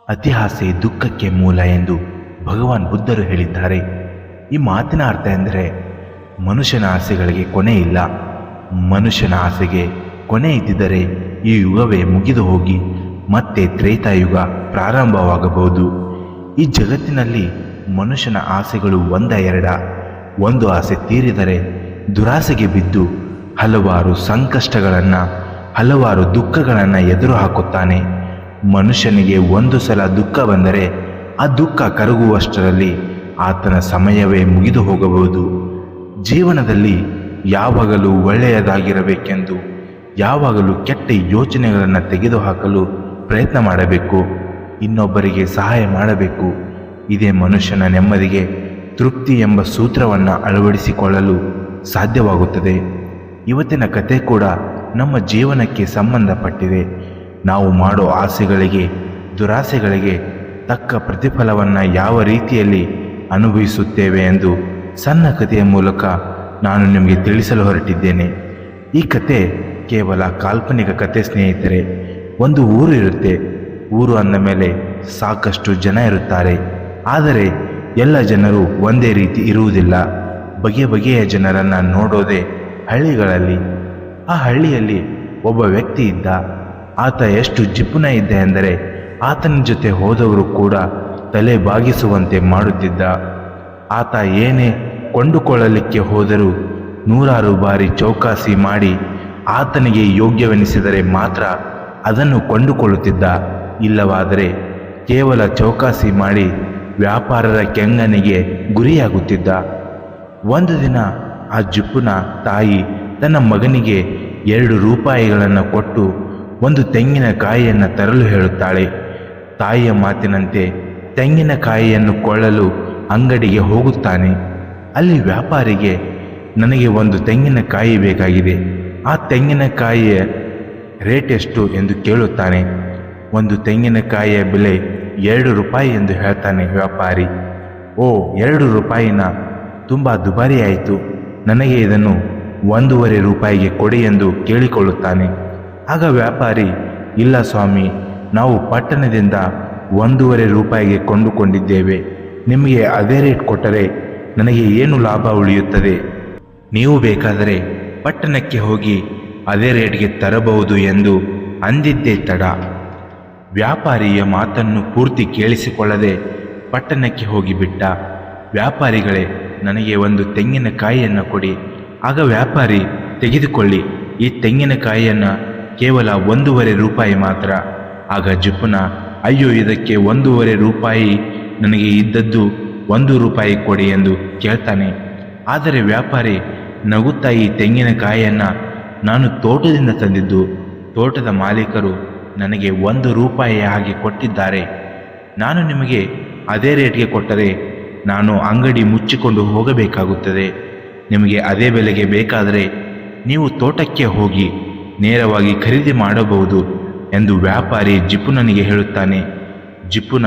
ಅತಿ ಆಸೆ ದುಃಖಕ್ಕೆ ಮೂಲ ಎಂದು ಭಗವಾನ್ ಬುದ್ಧರು ಹೇಳಿದ್ದಾರೆ. ಈ ಮಾತಿನ ಅರ್ಥ ಎಂದರೆ ಮನುಷ್ಯನ ಆಸೆಗಳಿಗೆ ಕೊನೆ ಇಲ್ಲ. ಮನುಷ್ಯನ ಆಸೆಗೆ ಕೊನೆ ಇದ್ದಿದ್ದರೆ ಈ ಯುಗವೇ ಮುಗಿದು ಹೋಗಿ ಮತ್ತೆ ತ್ರೇತಾಯುಗ ಪ್ರಾರಂಭವಾಗಬಹುದು. ಈ ಜಗತ್ತಿನಲ್ಲಿ ಮನುಷ್ಯನ ಆಸೆಗಳು ಒಂದ ಒಂದು ಆಸೆ ತೀರಿದರೆ ದುರಾಸೆಗೆ ಬಿದ್ದು ಹಲವಾರು ಸಂಕಷ್ಟಗಳನ್ನು ಹಲವಾರು ದುಃಖಗಳನ್ನು ಎದುರು ಹಾಕುತ್ತಾನೆ. ಮನುಷ್ಯನಿಗೆ ಒಂದು ಸಲ ದುಃಖ ಬಂದರೆ ಆ ದುಃಖ ಕರಗುವಷ್ಟರಲ್ಲಿ ಆತನ ಸಮಯವೇ ಮುಗಿದು ಹೋಗಬಹುದು. ಜೀವನದಲ್ಲಿ ಯಾವಾಗಲೂ ಒಳ್ಳೆಯದಾಗಿರಬೇಕೆಂದು ಯಾವಾಗಲೂ ಕೆಟ್ಟ ಯೋಚನೆಗಳನ್ನು ತೆಗೆದುಹಾಕಲು ಪ್ರಯತ್ನ ಮಾಡಬೇಕು. ಇನ್ನೊಬ್ಬರಿಗೆ ಸಹಾಯ ಮಾಡಬೇಕು. ಇದೇ ಮನುಷ್ಯನ ನೆಮ್ಮದಿಗೆ ತೃಪ್ತಿ ಎಂಬ ಸೂತ್ರವನ್ನು ಅಳವಡಿಸಿಕೊಳ್ಳಲು ಸಾಧ್ಯವಾಗುತ್ತದೆ. ಇವತ್ತಿನ ಕತೆ ಕೂಡ ನಮ್ಮ ಜೀವನಕ್ಕೆ ಸಂಬಂಧಪಟ್ಟಿದೆ. ನಾವು ಮಾಡೋ ಆಸೆಗಳಿಗೆ ದುರಾಸೆಗಳಿಗೆ ತಕ್ಕ ಪ್ರತಿಫಲವನ್ನು ಯಾವ ರೀತಿಯಲ್ಲಿ ಅನುಭವಿಸುತ್ತೇವೆ ಎಂದು ಸಣ್ಣ ಕಥೆಯ ಮೂಲಕ ನಾನು ನಿಮಗೆ ತಿಳಿಸಲು ಹೊರಟಿದ್ದೇನೆ. ಈ ಕತೆ ಕೇವಲ ಕಾಲ್ಪನಿಕ ಕತೆ ಸ್ನೇಹಿತರೆ. ಒಂದು ಊರು ಇರುತ್ತೆ. ಊರು ಅಂದ ಮೇಲೆ ಸಾಕಷ್ಟು ಜನ ಇರುತ್ತಾರೆ. ಆದರೆ ಎಲ್ಲ ಜನರು ಒಂದೇ ರೀತಿ ಇರುವುದಿಲ್ಲ. ಬಗೆ ಬಗೆಯ ಜನರನ್ನು ನೋಡೋದೇ ಹಳ್ಳಿಗಳಲ್ಲಿ. ಆ ಹಳ್ಳಿಯಲ್ಲಿ ಒಬ್ಬ ವ್ಯಕ್ತಿ ಇದ್ದ. ಆತ ಎಷ್ಟು ಜಿಪುಣ ಇದ್ದ ಎಂದರೆ ಆತನ ಜೊತೆ ಹೋದವರು ಕೂಡ ತಲೆ ಬಾಗಿಸುವಂತೆ ಮಾಡುತ್ತಿದ್ದ. ಆತ ಏನೇ ಕೊಂಡುಕೊಳ್ಳಲಿಕ್ಕೆ ಹೋದರೂ ನೂರಾರು ಬಾರಿ ಚೌಕಾಸಿ ಮಾಡಿ ಆತನಿಗೆ ಯೋಗ್ಯವೆನಿಸಿದರೆ ಮಾತ್ರ ಅದನ್ನು ಕೊಂಡುಕೊಳ್ಳುತ್ತಿದ್ದ. ಇಲ್ಲವಾದರೆ ಕೇವಲ ಚೌಕಾಸಿ ಮಾಡಿ ವ್ಯಾಪಾರರ ಕೆಂಗನಿಗೆ ಗುರಿಯಾಗುತ್ತಿದ್ದ. ಒಂದು ದಿನ ಆ ಜಿಪುನ ತಾಯಿ ತನ್ನ ಮಗನಿಗೆ 2 ರೂಪಾಯಿಗಳನ್ನು ಕೊಟ್ಟು ಒಂದು ತೆಂಗಿನಕಾಯಿಯನ್ನು ತರಲು ಹೇಳುತ್ತಾಳೆ. ತಾಯಿಯ ಮಾತಿನಂತೆ ತೆಂಗಿನಕಾಯಿಯನ್ನು ಕೊಳ್ಳಲು ಅಂಗಡಿಗೆ ಹೋಗುತ್ತಾನೆ. ಅಲ್ಲಿ ವ್ಯಾಪಾರಿಗೆ ನನಗೆ ಒಂದು ತೆಂಗಿನಕಾಯಿ ಬೇಕಾಗಿದೆ, ಆ ತೆಂಗಿನಕಾಯಿಯ ರೇಟ್ ಎಷ್ಟು ಎಂದು ಕೇಳುತ್ತಾನೆ. ಒಂದು ತೆಂಗಿನಕಾಯಿಯ ಬೆಲೆ 2 ರೂಪಾಯಿ ಎಂದು ಹೇಳ್ತಾನೆ ವ್ಯಾಪಾರಿ. ಓ, 2 ರೂಪಾಯಿನ? ತುಂಬ ದುಬಾರಿ ಆಯಿತು. ನನಗೆ ಇದನ್ನು 1.5 ರೂಪಾಯಿಗೆ ಕೊಡಿ ಎಂದು ಕೇಳಿಕೊಳ್ಳುತ್ತಾನೆ. ಆಗ ವ್ಯಾಪಾರಿ, ಇಲ್ಲ ಸ್ವಾಮಿ, ನಾವು ಪಟ್ಟಣದಿಂದ 1.5 ರೂಪಾಯಿಗೆ ಕೊಂಡುಕೊಂಡಿದ್ದೇವೆ. ನಿಮಗೆ ಅದೇ ರೇಟ್ ಕೊಟ್ಟರೆ ನನಗೆ ಏನು ಲಾಭ ಉಳಿಯುತ್ತದೆ? ನೀವು ಬೇಕಾದರೆ ಪಟ್ಟಣಕ್ಕೆ ಹೋಗಿ ಅದೇ ರೇಟ್ಗೆ ತರಬಹುದು ಎಂದು ಅಂದಿದ್ದೇ ತಡ. ವ್ಯಾಪಾರಿಯ ಮಾತನ್ನು ಪೂರ್ತಿ ಕೇಳಿಸಿಕೊಳ್ಳದೆ ಪಟ್ಟಣಕ್ಕೆ ಹೋಗಿಬಿಟ್ಟ. ವ್ಯಾಪಾರಿಗಳೇ, ನನಗೆ ಒಂದು ತೆಂಗಿನಕಾಯಿಯನ್ನು ಕೊಡಿ. ಆಗ ವ್ಯಾಪಾರಿ, ತೆಗೆದುಕೊಳ್ಳಿ, ಈ ತೆಂಗಿನಕಾಯಿಯನ್ನು ಕೇವಲ 1.5 ರೂಪಾಯಿ ಮಾತ್ರ. ಆಗ ಜಿಪುನ, ಅಯ್ಯೋ, ಇದಕ್ಕೆ 1.5 ರೂಪಾಯಿ, ನನಗೆ ಇದ್ದದ್ದು 1 ರೂಪಾಯಿ ಕೊಡಿ ಎಂದು ಕೇಳ್ತಾನೆ. ಆದರೆ ವ್ಯಾಪಾರಿ ನಗುತ್ತಾ, ಈ ತೆಂಗಿನಕಾಯಿಯನ್ನು ನಾನು ತೋಟದಿಂದ ತಂದಿದ್ದು, ತೋಟದ ಮಾಲೀಕರು ನನಗೆ 1 ರೂಪಾಯಿ ಹಾಗೆ ಕೊಟ್ಟಿದ್ದಾರೆ. ನಾನು ನಿಮಗೆ ಅದೇ ರೇಟ್ಗೆ ಕೊಟ್ಟರೆ ನಾನು ಅಂಗಡಿ ಮುಚ್ಚಿಕೊಂಡು ಹೋಗಬೇಕಾಗುತ್ತದೆ. ನಿಮಗೆ ಅದೇ ಬೆಲೆಗೆ ಬೇಕಾದರೆ ನೀವು ತೋಟಕ್ಕೆ ಹೋಗಿ ನೇರವಾಗಿ ಖರೀದಿ ಮಾಡಬಹುದು ಎಂದು ವ್ಯಾಪಾರಿ ಜಿಪುನನಿಗೆ ಹೇಳುತ್ತಾನೆ. ಜಿಪುನ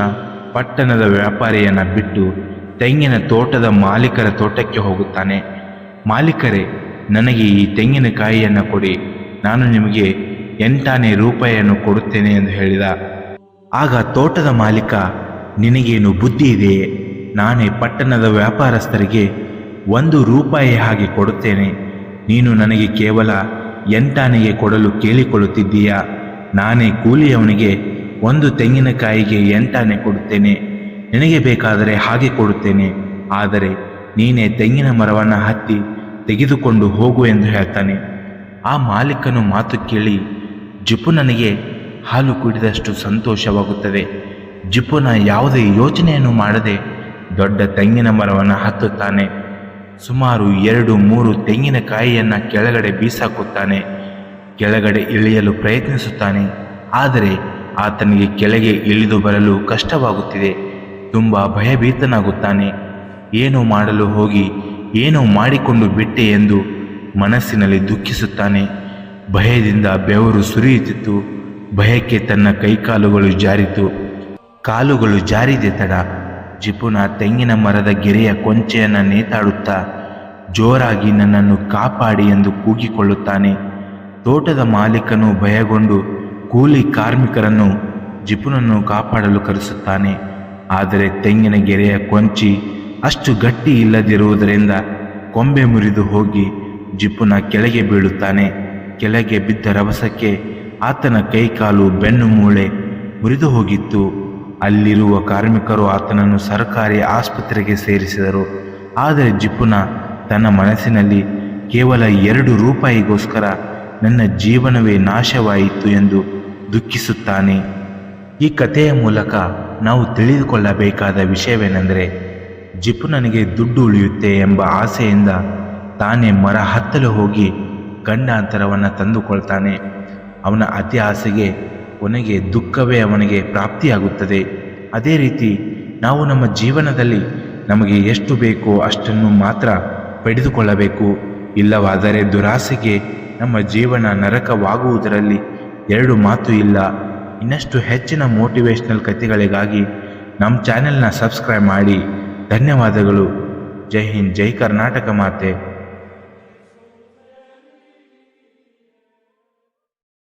ಪಟ್ಟಣದ ವ್ಯಾಪಾರಿಯನ್ನು ಬಿಟ್ಟು ತೆಂಗಿನ ತೋಟದ ಮಾಲೀಕರ ತೋಟಕ್ಕೆ ಹೋಗುತ್ತಾನೆ. ಮಾಲೀಕರೇ, ನನಗೆ ಈ ತೆಂಗಿನಕಾಯಿಯನ್ನು ಕೊಡಿ, ನಾನು ನಿಮಗೆ 8 ರೂಪಾಯಿಯನ್ನು ಕೊಡುತ್ತೇನೆ ಎಂದು ಹೇಳಿದ. ಆಗ ತೋಟದ ಮಾಲೀಕ, ನಿನಗೇನು ಬುದ್ಧಿ ಇದೆಯೇ? ನಾನೇ ಪಟ್ಟಣದ ವ್ಯಾಪಾರಸ್ಥರಿಗೆ 1 ರೂಪಾಯಿ ಹಾಗೆ ಕೊಡುತ್ತೇನೆ. ನೀನು ನನಗೆ ಕೇವಲ 8 ಕೊಡಲು ಕೇಳಿಕೊಳ್ಳುತ್ತಿದ್ದೀಯಾ? ನಾನೇ ಕೂಲಿಯವನಿಗೆ 1 ತೆಂಗಿನಕಾಯಿಗೆ 8 ಕೊಡುತ್ತೇನೆ. ನಿನಗೆ ಬೇಕಾದರೆ ಹಾಗೆ ಕೊಡುತ್ತೇನೆ. ಆದರೆ ನೀನೇ ತೆಂಗಿನ ಮರವನ್ನು ಹತ್ತಿ ತೆಗೆದುಕೊಂಡು ಹೋಗು ಎಂದು ಹೇಳ್ತಾನೆ. ಆ ಮಾಲೀಕನು ಮಾತು ಕೇಳಿ ಜಿಪುನನಿಗೆ ಹಾಲು ಕುಡಿದಷ್ಟು ಸಂತೋಷವಾಗುತ್ತದೆ. ಜಿಪುನ ಯಾವುದೇ ಯೋಚನೆಯನ್ನು ಮಾಡದೆ ದೊಡ್ಡ ತೆಂಗಿನ ಮರವನ್ನು ಹತ್ತುತ್ತಾನೆ. ಸುಮಾರು 2-3 ತೆಂಗಿನಕಾಯಿಯನ್ನು ಕೆಳಗಡೆ ಬೀಸಾಕುತ್ತಾನೆ. ಕೆಳಗಡೆ ಇಳಿಯಲು ಪ್ರಯತ್ನಿಸುತ್ತಾನೆ. ಆದರೆ ಆತನಿಗೆ ಕೆಳಗೆ ಇಳಿದು ಬರಲು ಕಷ್ಟವಾಗುತ್ತಿದೆ. ತುಂಬ ಭಯಭೀತನಾಗುತ್ತಾನೆ. ಏನು ಮಾಡಲು ಹೋಗಿ ಏನೋ ಮಾಡಿಕೊಂಡು ಬಿಟ್ಟೆ ಎಂದು ಮನಸ್ಸಿನಲ್ಲಿ ದುಃಖಿಸುತ್ತಾನೆ. ಭಯದಿಂದ ಬೆವರು ಸುರಿಯುತ್ತಿತ್ತು. ಭಯಕ್ಕೆ ತನ್ನ ಕೈಕಾಲುಗಳು ಜಾರಿತು. ಕಾಲುಗಳು ಜಾರಿದೆ ತಡ ಜಿಪುನ ತೆಂಗಿನ ಮರದ ಗೆರೆಯ ಕೊಂಚೆಯನ್ನು ನೇತಾಡುತ್ತಾ ಜೋರಾಗಿ ನನ್ನನ್ನು ಕಾಪಾಡಿ ಎಂದು ಕೂಗಿಕೊಳ್ಳುತ್ತಾನೆ. ತೋಟದ ಮಾಲೀಕನು ಭಯಗೊಂಡು ಕೂಲಿ ಕಾರ್ಮಿಕರನ್ನು ಜಿಪುನನ್ನು ಕಾಪಾಡಲು ಕರೆಸುತ್ತಾನೆ. ಆದರೆ ತೆಂಗಿನ ಗೆರೆಯ ಕೊಂಚಿ ಅಷ್ಟು ಗಟ್ಟಿ ಇಲ್ಲದಿರುವುದರಿಂದ ಕೊಂಬೆ ಮುರಿದು ಹೋಗಿ ಜಿಪುನ ಕೆಳಗೆ ಬೀಳುತ್ತಾನೆ. ಕೆಳಗೆ ಬಿದ್ದ ರಭಸಕ್ಕೆ ಆತನ ಕೈಕಾಲು ಬೆನ್ನು ಮೂಳೆ ಮುರಿದು ಹೋಗಿತ್ತು. ಅಲ್ಲಿರುವ ಕಾರ್ಮಿಕರು ಆತನನ್ನು ಸರ್ಕಾರಿ ಆಸ್ಪತ್ರೆಗೆ ಸೇರಿಸಿದರು. ಆದರೆ ಜಿಪುನ ತನ್ನ ಮನಸ್ಸಿನಲ್ಲಿ ಕೇವಲ 2 ರೂಪಾಯಿಗೋಸ್ಕರ ನನ್ನ ಜೀವನವೇ ನಾಶವಾಯಿತು ಎಂದು ದುಃಖಿಸುತ್ತಾನೆ. ಈ ಕಥೆಯ ಮೂಲಕ ನಾವು ತಿಳಿದುಕೊಳ್ಳಬೇಕಾದ ವಿಷಯವೇನೆಂದರೆ, ಜಿಪುನನಿಗೆ ದುಡ್ಡು ಉಳಿಯುತ್ತೆ ಎಂಬ ಆಸೆಯಿಂದ ತಾನೇ ಮರ ಹತ್ತಲು ಹೋಗಿ ಗಂಡಾಂತರವನ್ನು ತಂದುಕೊಳ್ತಾನೆ. ಅವನ ಅತಿ ಆಸೆಗೆ ಕೊನೆಗೆ ದುಃಖವೇ ಅವನಿಗೆ ಪ್ರಾಪ್ತಿಯಾಗುತ್ತದೆ. ಅದೇ ರೀತಿ ನಾವು ನಮ್ಮ ಜೀವನದಲ್ಲಿ ನಮಗೆ ಎಷ್ಟು ಬೇಕೋ ಅಷ್ಟನ್ನು ಮಾತ್ರ ಪಡೆದುಕೊಳ್ಳಬೇಕು. ಇಲ್ಲವಾದರೆ ದುರಾಸೆಗೆ ನಮ್ಮ ಜೀವನ ನರಕವಾಗುವುದರಲ್ಲಿ 2 ಮಾತು ಇಲ್ಲ. ಇನ್ನಷ್ಟು ಹೆಚ್ಚಿನ ಮೋಟಿವೇಶ್ನಲ್ ಕಥೆಗಳಿಗಾಗಿ ನಮ್ಮ ಚಾನೆಲ್ನ ಸಬ್ಸ್ಕ್ರೈಬ್ ಮಾಡಿ. ಧನ್ಯವಾದಗಳು. ಜೈ ಹಿಂದ್, ಜೈ ಕರ್ನಾಟಕ ಮಾತೆ.